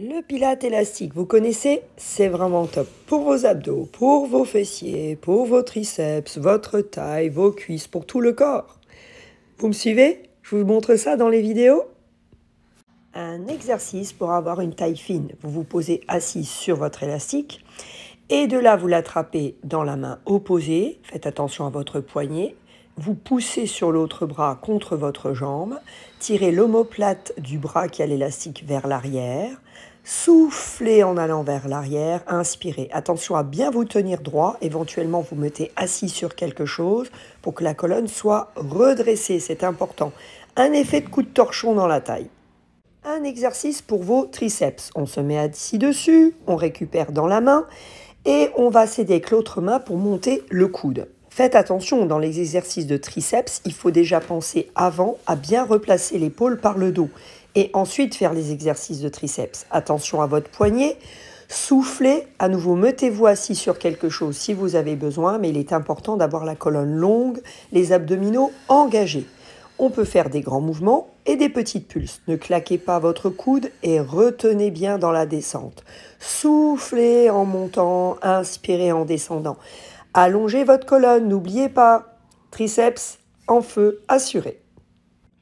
Le Pilates élastique, vous connaissez? C'est vraiment top. Pour vos abdos, pour vos fessiers, pour vos triceps, votre taille, vos cuisses, pour tout le corps. Vous me suivez? Je vous montre ça dans les vidéos. Un exercice pour avoir une taille fine. Vous vous posez assis sur votre élastique et de là vous l'attrapez dans la main opposée. Faites attention à votre poignet. Vous poussez sur l'autre bras contre votre jambe, tirez l'omoplate du bras qui a l'élastique vers l'arrière, soufflez en allant vers l'arrière, inspirez. Attention à bien vous tenir droit, éventuellement vous mettez assis sur quelque chose pour que la colonne soit redressée, c'est important. Un effet de coup de torchon dans la taille. Un exercice pour vos triceps. On se met assis dessus, on récupère dans la main et on va s'aider avec l'autre main pour monter le coude. Faites attention, dans les exercices de triceps, il faut déjà penser avant à bien replacer l'épaule par le dos et ensuite faire les exercices de triceps. Attention à votre poignet, soufflez, à nouveau mettez-vous assis sur quelque chose si vous avez besoin, mais il est important d'avoir la colonne longue, les abdominaux engagés. On peut faire des grands mouvements et des petites pulses. Ne claquez pas votre coude et retenez bien dans la descente. Soufflez en montant, inspirez en descendant. Allongez votre colonne, n'oubliez pas, triceps en feu assuré.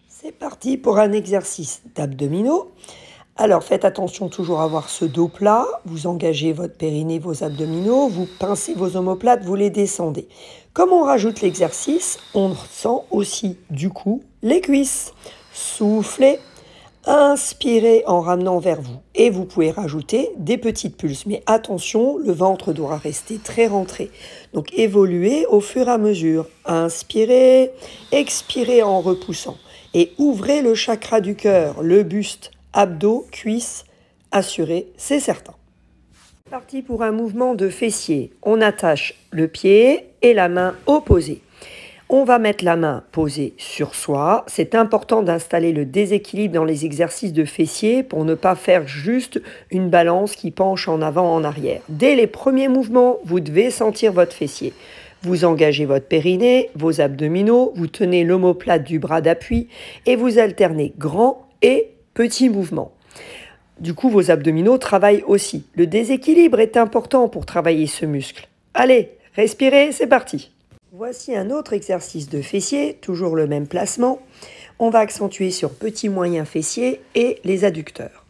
C'est parti pour un exercice d'abdominaux. Alors faites attention toujours à avoir ce dos plat, vous engagez votre périnée, vos abdominaux, vous pincez vos omoplates, vous les descendez. Comme on rajoute l'exercice, on sent aussi du coup les cuisses. Soufflez. Inspirez en ramenant vers vous et vous pouvez rajouter des petites pulses. Mais attention, le ventre doit rester très rentré. Donc évoluez au fur et à mesure. Inspirez, expirez en repoussant. Et ouvrez le chakra du cœur, le buste, abdos, cuisses, assuré, c'est certain. Parti pour un mouvement de fessier. On attache le pied et la main opposée. On va mettre la main posée sur soi. C'est important d'installer le déséquilibre dans les exercices de fessiers pour ne pas faire juste une balance qui penche en avant, en arrière. Dès les premiers mouvements, vous devez sentir votre fessier. Vous engagez votre périnée, vos abdominaux, vous tenez l'omoplate du bras d'appui et vous alternez grands et petits mouvements. Du coup, vos abdominaux travaillent aussi. Le déséquilibre est important pour travailler ce muscle. Allez, respirez, c'est parti. Voici un autre exercice de fessier, toujours le même placement. On va accentuer sur petit moyen fessier et les adducteurs.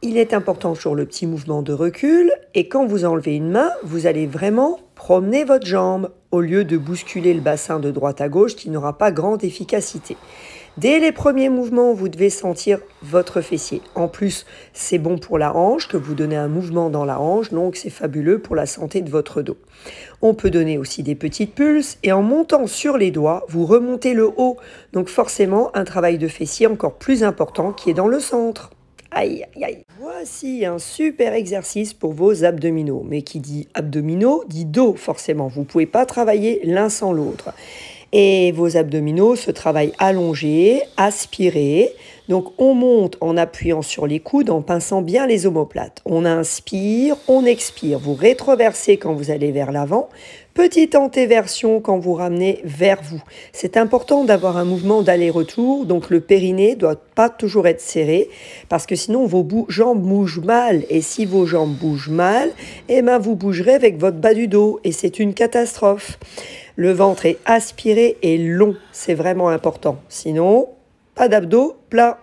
Il est important sur le petit mouvement de recul et quand vous enlevez une main, vous allez vraiment promener votre jambe au lieu de bousculer le bassin de droite à gauche qui n'aura pas grande efficacité. Dès les premiers mouvements, vous devez sentir votre fessier. En plus, c'est bon pour la hanche, que vous donnez un mouvement dans la hanche, donc c'est fabuleux pour la santé de votre dos. On peut donner aussi des petites pulses et en montant sur les doigts, vous remontez le haut. Donc forcément, un travail de fessier encore plus important qui est dans le centre. Aïe, aïe, aïe. Voici un super exercice pour vos abdominaux. Mais qui dit abdominaux, dit dos forcément. Vous ne pouvez pas travailler l'un sans l'autre. Et vos abdominaux se travaillent allongés, aspirés. Donc on monte en appuyant sur les coudes, en pinçant bien les omoplates. On inspire, on expire. Vous rétroversez quand vous allez vers l'avant. Petite antéversion quand vous ramenez vers vous. C'est important d'avoir un mouvement d'aller-retour. Donc le périnée ne doit pas toujours être serré parce que sinon vos jambes bougent mal. Et si vos jambes bougent mal, eh ben vous bougerez avec votre bas du dos et c'est une catastrophe. Le ventre est aspiré et long, c'est vraiment important. Sinon, pas d'abdos, plat.